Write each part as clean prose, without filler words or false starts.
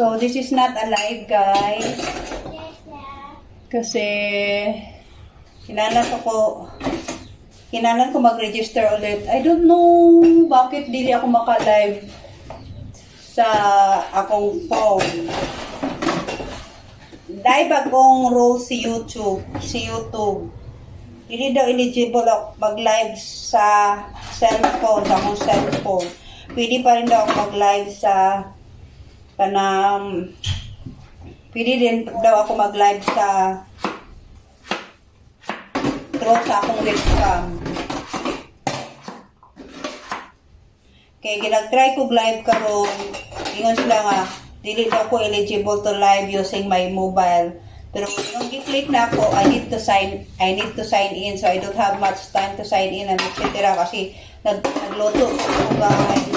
So, this is not a live, guys. Kasi, kailangan ko mag-register ulit. I don't know bakit dili ako maka-live sa akong phone. Live akong role si YouTube. Hindi daw eligible ako mag-live sa cellphone, sa akong cellphone. Pwede pa rin daw ako mag-live sa pwede din daw ako mag-live sa sa akong webcam. Okay, ginag-try ko live karon. Ingon sila nga, dili daw ko eligible to live using my mobile. Pero kung i-click na ako, I need to sign in, so I don't have much time to sign in and etc. Kasi nagluto po ko, guys.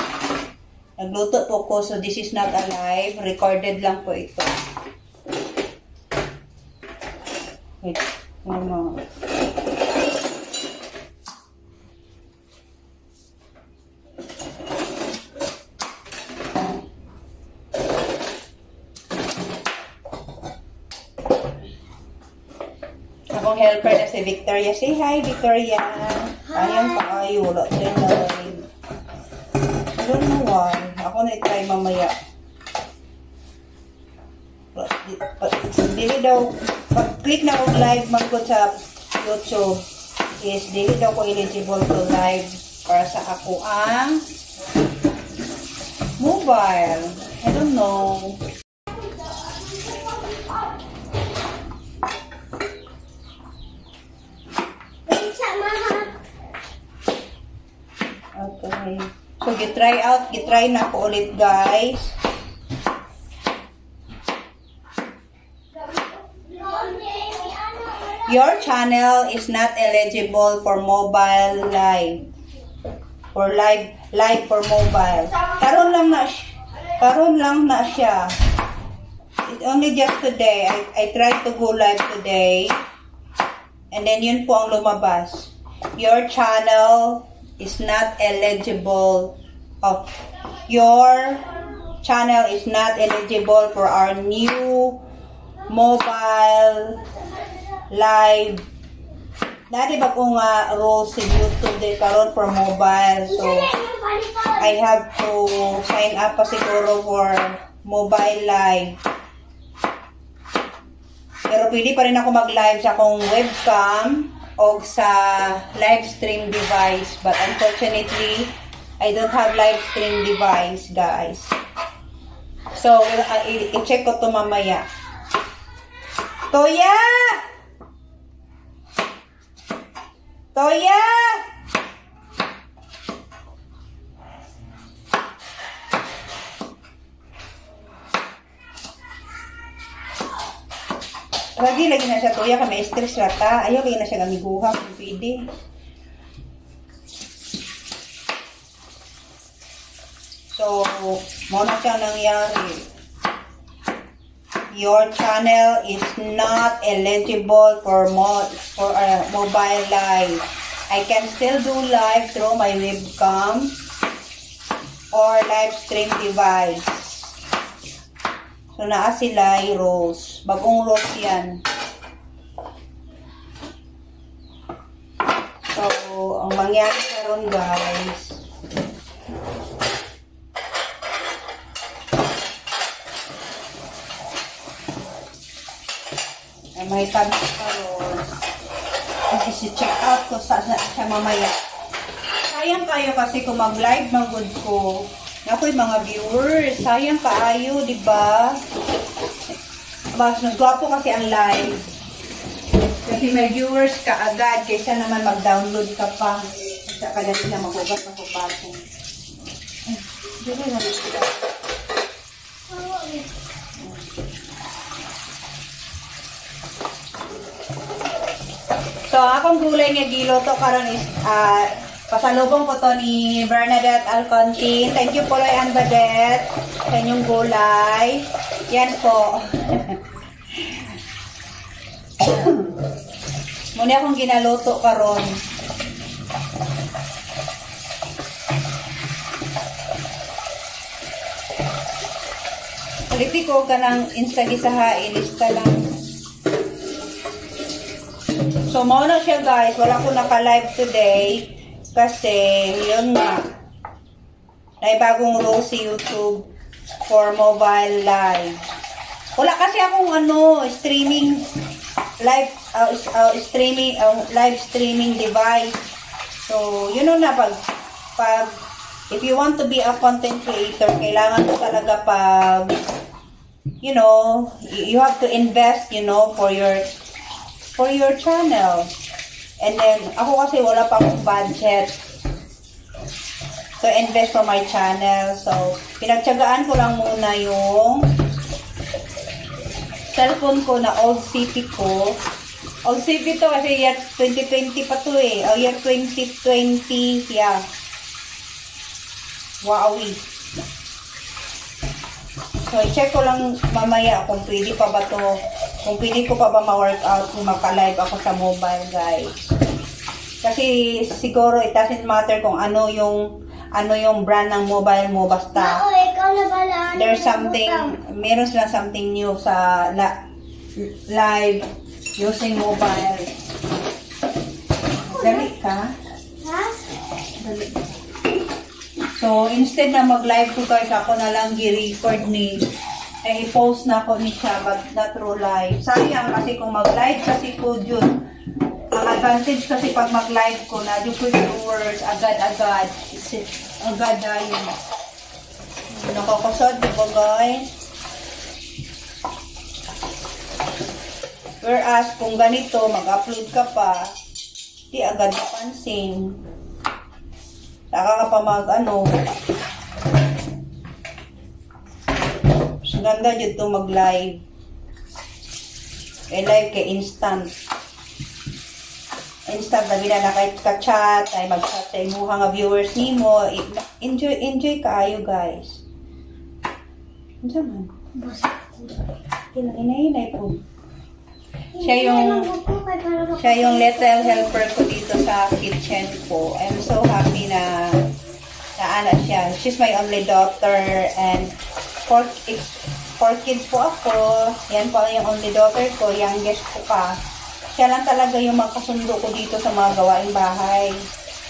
Nagluto po ko, so this is not a live. Recorded lang po ito. Wait, ano? Akong helper na si Victoria. Say hi, Victoria. Ayan pa kayo. Wala siya live. I don't know why. Ako na-try mamaya. Dili daw, pag-click na ako live magkot sa YouTube is dili daw ko eligible to live para sa ako ang mobile. I don't know. Okay. So, gitry na ako ulit, guys. Your channel is not eligible for mobile live. For live for mobile. Karon lang na siya. It's only just today. I tried to go live today. And then yun po ang lumabas. Your channel is not eligible your channel is not eligible for our new mobile live. Dati ba kung rules sa YouTube din karon for mobile, so I have to sign up pa siguro for mobile live. Pero pwede pa rin ako mag-live sa akong webcam o sa live stream device, but unfortunately I don't have live stream device, guys. So i-check ko to mamaya. Toya! Lagi na siya Toya kami stress rata. Ayaw lagi na siya gamiguha kung pwede. So, muna siyang nangyari. Your channel is not eligible for mobile live. I can still do live through my webcam or live stream device. So, naa sila yung rules. Bagong rules yan. So, ang mangyari karon, guys, ay may tabi karon. Kasi check out ko sa mamaya. Sayang kayo kasi kung mag-live mag-good ko. Nakoy mga viewers, sayang kaayo, di ba? Mas gwapo kasi ang live. Kasi may viewers ka agad kaysa naman mag-download ka pa. Sa kanya sila magugat na kubato. Dito na rin sila. So, akong gulay nga giloto karon is pasalubong ko to ni Bernadette Alcontin. Thank you po, Loy and Badette, sa inyong gulay. Yan po. Muna akong ginaluto karon. Lipi ko ka ng instagisaha, ilista lang. So, mauna siya guys. Wala ko naka-live today. Kasi, yun nga. May bagong rule sa YouTube for mobile live. Wala kasi akong streaming live streaming device. So, yun na pag if you want to be a content creator, kailangan mo talaga you have to invest, for your channel. And then, ako kasi wala pa akong budget to invest for my channel. So, pinagtyagaan ko lang muna yung cellphone ko na old CP ko. Old CP to kasi year 2020 pa to eh. O year 2020, yeah. Wow. So, i-check ko lang mamaya kung pwede pa ba to. Kung pwede ko pa ba ma-workout kung maka-live ako sa mobile, guys. Kasi siguro it doesn't matter kung ano yung brand ng mobile mo, basta there's something, meron sila something new sa live using mobile. Dali ka? Dali. So, instead na mag-live ko guys, ako na lang gi-record i-post na ako ni siya, but not through live. Sayang kasi kung mag-live kasi ko dyan, ang advantage kasi pag mag-live ko na, yung viewers, agad-agad, agad na yun. Nakakasad, diba guys? Whereas, kung ganito, mag-upload ka pa, di agad napansin. Saka ka pa ganda dyan ito mag-live. Live kay instant. Instant na bila na kahit ka-chat, ay mag-chat sa imuha nga viewers ni mo. Enjoy kaayo guys. Ano man? Hinay po. Siya yung little helper ko dito sa kitchen ko. I'm so happy na siya. She's my only daughter and four kids po ako. Yan po yung only daughter ko. Youngest ko pa. Siya lang talaga yung magkasundo ko dito sa mga gawaing bahay.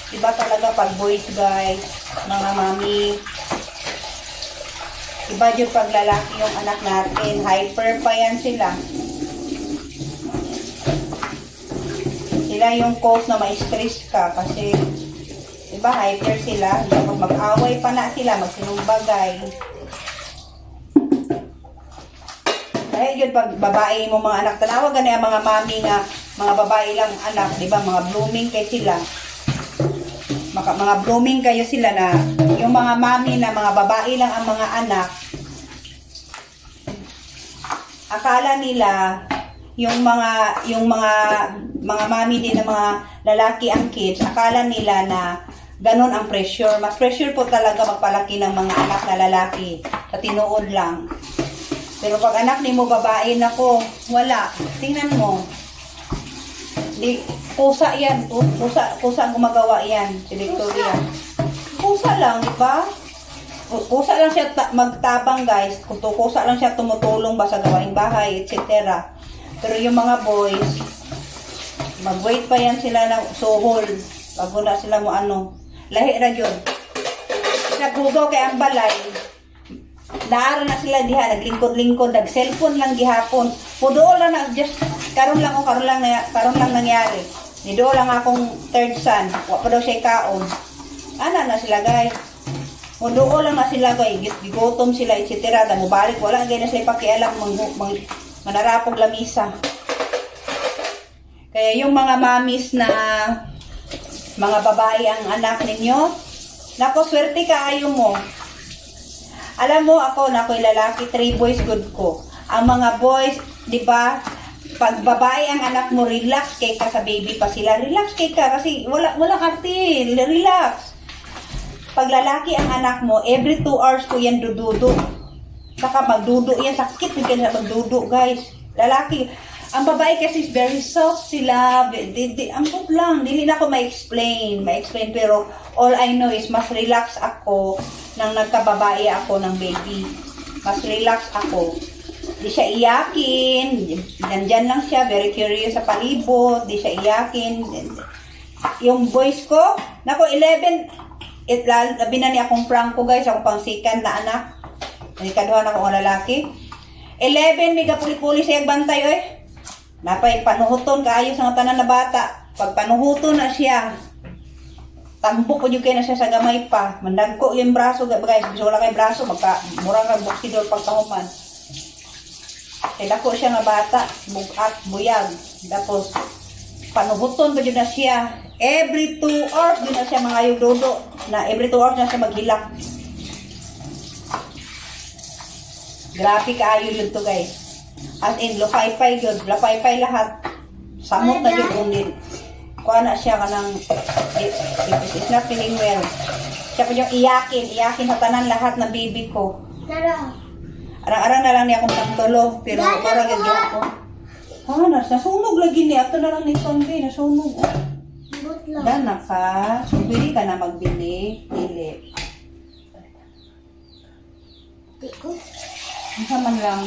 Diba talaga pag boys guys, mga mami. Iba yung pag lalaki yung anak natin. Hyper pa yan sila. Sila yung cause na ma-stress ka kasi diba hyper sila. Pag mag-away pa na sila, magsinumbagay. Dahil yun pag babae mo mga anak, tanawagan na yung mga mami nga mga babae lang anak, diba mga blooming kayo sila. Mga blooming kayo sila na yung mga mami na mga babae lang ang mga anak, akala nila yung mga mami din ng mga lalaki ang kids, akala nila na ganun ang pressure. Mas pressure po talaga magpalaki ng mga anak na lalaki sa tinuod lang. Pero pag anak ni mo babae, nako, wala. Tingnan mo. Pusa yan. Pusa gumagawa yan. Si Victoria. Pusa lang, di ba? Pusa lang siya magtabang guys. Pusa lang siya tumutulong ba sa gawaing bahay, etc. Pero yung mga boys, mag-wait pa yan sila ng suhol. Bago na sila mo lahi na yun. Naghugaw kay ang balay. Naara na sila diha, naglingkod-lingkod, nag-cellphone lang gihapon. Pudo lang na, just, karon lang nangyari. Nido lang akong third son. Wa pa daw siya kaon. Ana na sila guys. Pudo lang na sila guys. Gigotom sila, etc. Da mubalik, wala gay na sila pakialam manarapog lamisa. Kaya yung mga mamis na mga babae ang anak ninyo, nako, swerte kaayo mo. Alam mo, ako na ako'y lalaki, 3 boys good ko. Ang mga boys, di ba, pag babae ang anak mo, relax kay ka sa baby pa sila. Relax kay ka kasi wala kartil. Relax. Pag lalaki ang anak mo, every 2 hours ko yan dududo. Saka magdudo yan. Sakit din kaya magdudo, guys. Lalaki. Ang babae kasi is very soft sila. Ang lang. Dili na ako ma-explain. Pero all I know is mas relax ako nang nagkababae ako ng baby. mas relax ako. Di siya iyakin. Nandyan lang siya, very curious sa palibot. Di siya iyakin. Yung voice ko, nako 11, labi na ni akong Franco guys, akong pang second na anak. Ikaduhan ako ng lalaki. 11, may kapuli-puli siya bantay, oy. Napay, panuhuton, kaayos ng tanan na bata. Pag panuhuton na siya, tambok ko yung kaya na siya sa gamay pa. Mandagko yung braso, guys. Gusto wala kay braso, murang kang buksidor pagkahuman. Kaya ko siya nga bata, bugat, buyag. Tapos, panuhuton ko yun na siya. Every 2 hours, yun na siya mga yudodo. Na every 2 hours na siya maghilak. Grabe kaayo yun to guys. As in, lupay-pay yun. Lupay-pay lahat. Samot na yun unin. Kuha na siya ka ng, it's not feeling well. Siya po yung iyakin sa tanan lahat ng baby ko. Arang-arang na lang niya akong pagtulo. Pero parang yung ako. Nasunog lagi niya. Ito na lang ni Sunday. Nasunog. Dana ka. So, pwede ka na magbili. Pili. Isa man lang.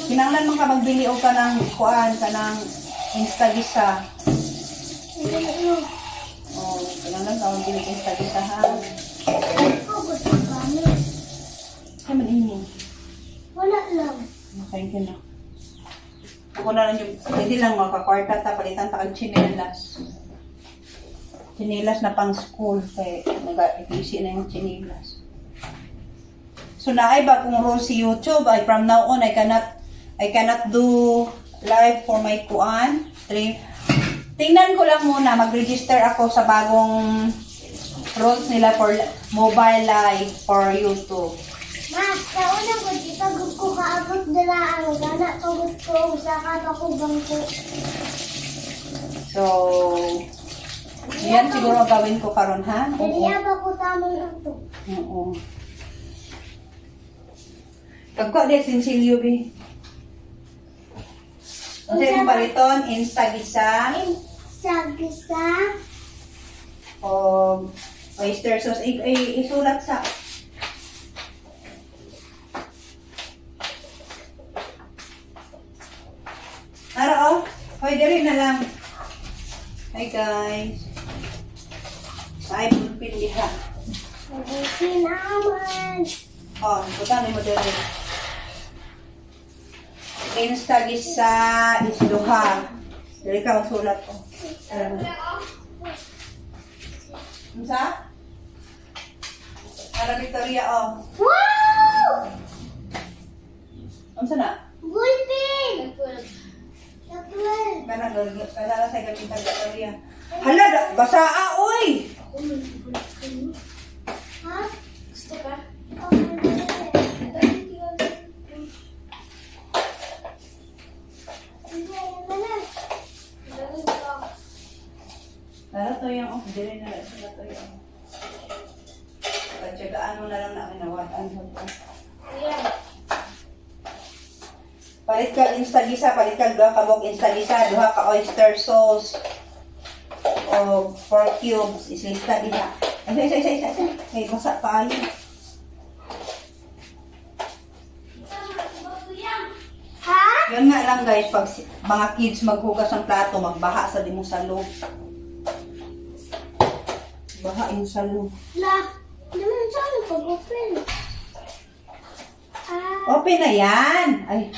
Kinanglan man ka magbili o ka ng kuhaan, ka ng Instagisa. Oh, kinanglan ka magbili Instagisa ha. Kaya man ini. Wala lang. Thank you na. Ako na lang yung, hindi lang makakwarta ta, palitan ta kag chinelas. Chinelas na pang school, kaya nag-ipisi na yung chinelas. So naay ba kung role si YouTube, ay from now on I cannot do live for my kuan. Tingnan ko lang muna, mag-register ako sa bagong rules nila for mobile live for YouTube. Ma, kauna ko dito ko kaabot dala ang gana tugod ko sa ako bangko. So yan siguro gawin ko karon ha. Diliya ba ko tamong ito? Oo. Pagko din sinsilyo bi. Ano yung paliton? Instagisa. Instagisa. O oyster sauce. Isulat sa. Ara oh. Hoy, diri na lang. Hi guys. Ay, pulpin diha. Pulpin naman. Oh, putan mo diri. Instagisa isduha. Dili ka sulat ko. Unsa? Para Victoria oh. Wow! Unsa na? Bulpin! Kana sa gamit ang Victoria. Hala, basaa oy. Ha? Gusto ka? Lalo to yung off, dire na lang sila to yung. Pagtsagaan mo na lang na kinawatan mo to. Palit ka Instagisa, palit ka duha ka bog Instagisa, duha ka oyster sauce. O 4 cubes, islista diha. Isa. Ay, masak pa ayo. Ha? Yun nga lang guys, pag mga kids maghugas ng plato, magbaha sa di mo sa loob. Baha yung sa loob. La, naman saan pag-open? Open na yan! Ay,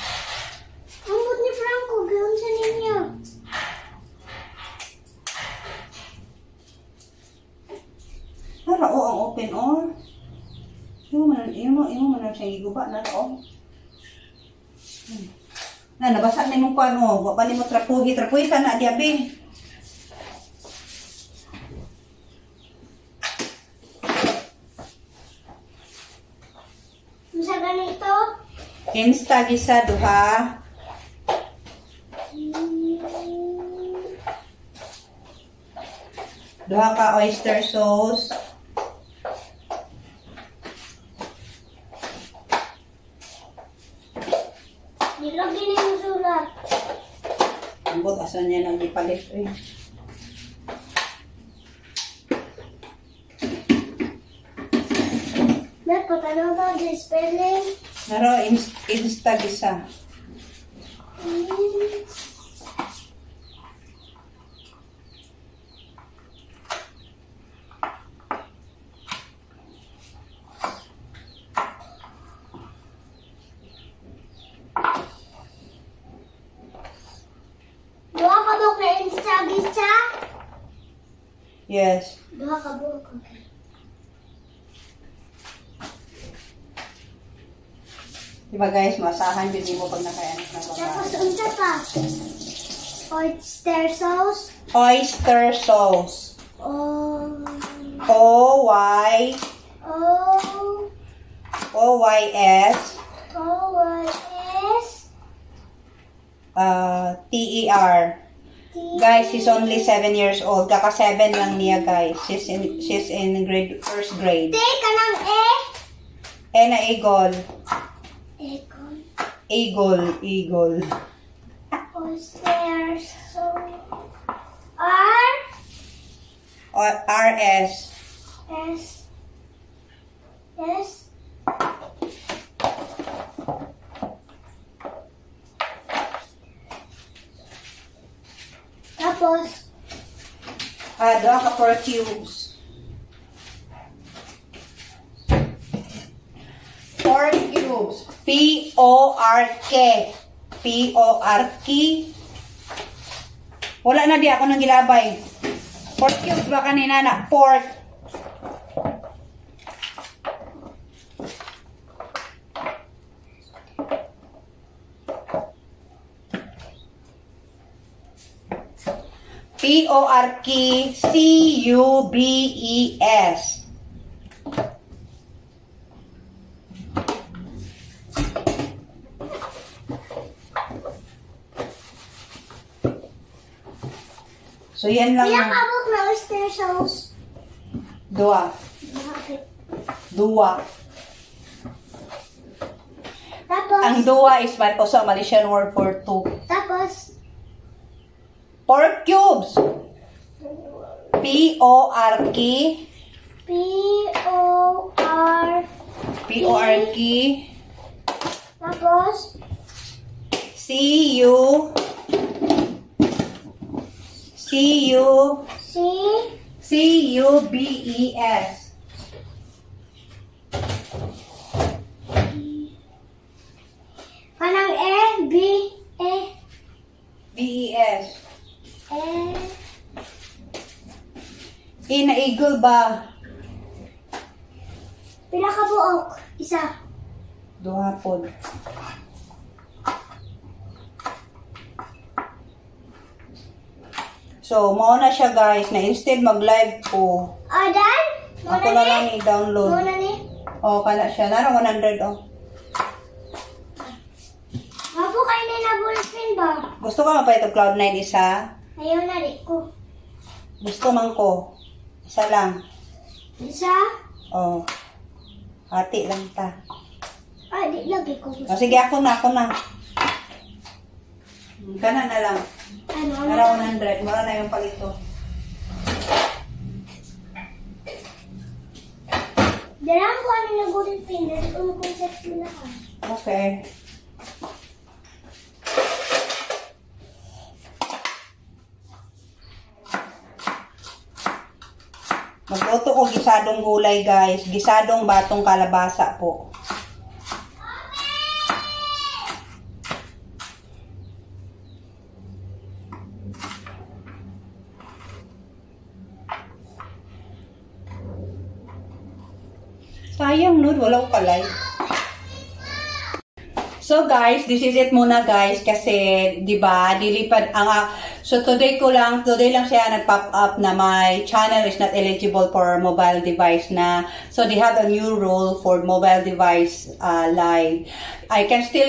Ambot ni Franco, gawin sa ninyo. hala o ang open or. Imo man siya giguba na o. Na nabasa na imong kuan o, wa pa nimo trapuhi ka na diabe. Sa ganito? Instagisa duha. Duha ka oyster sauce. Nilagay niyo yung sulat. Ambot asan niya nang ipalit eh. Dapat ano ba the spelling? Naro, instag isa. Dua ka buok na Insta. Yes. Dua ka buok. Okay. Diba guys, masahan din mo pag nakayanak na Tapos babae. unsa pa? Oyster sauce. Oyster sauce. Oh. O-Y Oh. O-Y-S O-Y-S. T-E-R. Guys, she's only 7 years old. Kaka-7 lang niya, guys. She's in first grade. T ka ng E. E na eagle. Econ. Eagle. Oyster sauce. R. R-S. S. S. Tapos, Doha ka 4 cubes. 4 cubes. P-O-R-K. P-O-R-K. Wala na di ako nang gilabay. 4 cubes ba kanina na? Pork. P-O-R-K-C-U-B-E-S. So, yan lang. ilang kabok na oyster sauce? Dua. Bakit? Dua. Tapos, Ang dua is also a Malaysian word for two. tapos, 4 cubes. P-O-R-K. P-O-R, P-O-R-K. tapos, C-U. C-U. C, C-U-B-E-S. kanang E, B, E, B-E-S. E, E na eagle ba? pila ka buok? Isa. Duha pod. So, mao na siya guys, na instead mag-live ko, Dan? ako na lang i-download. Muna ni? Oh, kana siya. Narang 100 oh. Mapo kayo na na ballpen ba? Gusto ka mapay ito Cloud9 isa? Ayaw na di ko. Gusto man ko. Isa lang. Isa? Oh. Hati lang ta. Ay, di lagi ko gusto. O sige, ako na. Kana na lang. Ano? Narang 100. Mara na yung palito. Dalam ko ano na ballpen. Dari ko yung concept na ka. Okay. Magluto ko gisadong gulay guys. Gisadong batong kalabasa po. Sayang no, wala ko kalay. So guys, this is it muna guys kasi 'di ba, dilipad ang so today lang siya nag-pop up na my channel is not eligible for mobile device na. So they have a new rule for mobile device live. I can still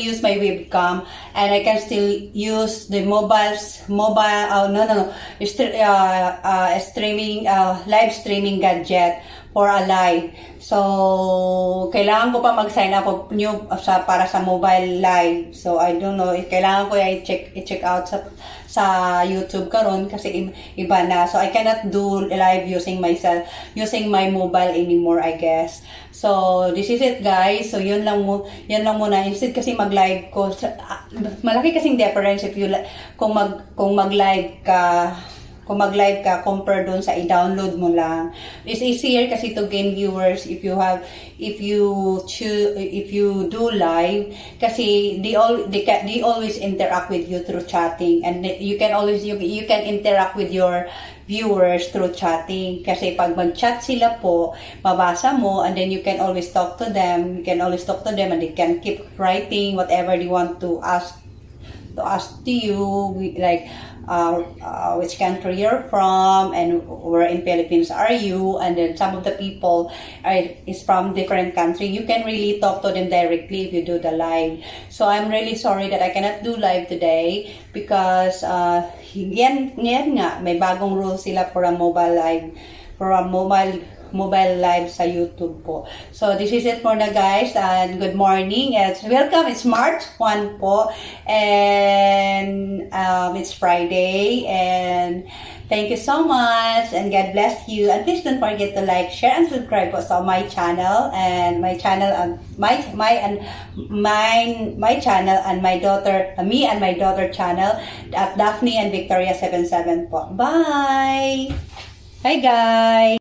use my webcam and I can still use the streaming live streaming gadget. for a live. So, kailangan ko pa mag-sign up of new para sa mobile live. So, I don't know, kailangan ko i-check out sa YouTube karon kasi iba na. So, I cannot do live using my mobile anymore, I guess. So, this is it, guys. So, yun lang muna. Instead kasi mag-live ko, malaki kasing difference if you kung mag-live ka compare doon sa i-download mo lang. It's easier kasi to gain viewers if you do live kasi they always interact with you through chatting, and you can interact with your viewers through chatting kasi pag mag-chat sila po, mabasa mo, and then you can always talk to them and they can keep writing whatever they want to ask to you, like which country you're from and where in Philippines are you, and then some of the people is from different country. You can really talk to them directly if you do the live. So I'm really sorry that I cannot do live today because yan nga, may bagong rules sila for a mobile live sa YouTube po. So, this is it for na, guys, and good morning. Welcome, it's March 1 po, and it's Friday, and thank you so much, and God bless you, and please don't forget to like, share, and subscribe po sa my channel, and my channel, and my channel, and my daughter, me and my daughter channel, at Daphne and Victoria 77 po. Bye! Hi, guys!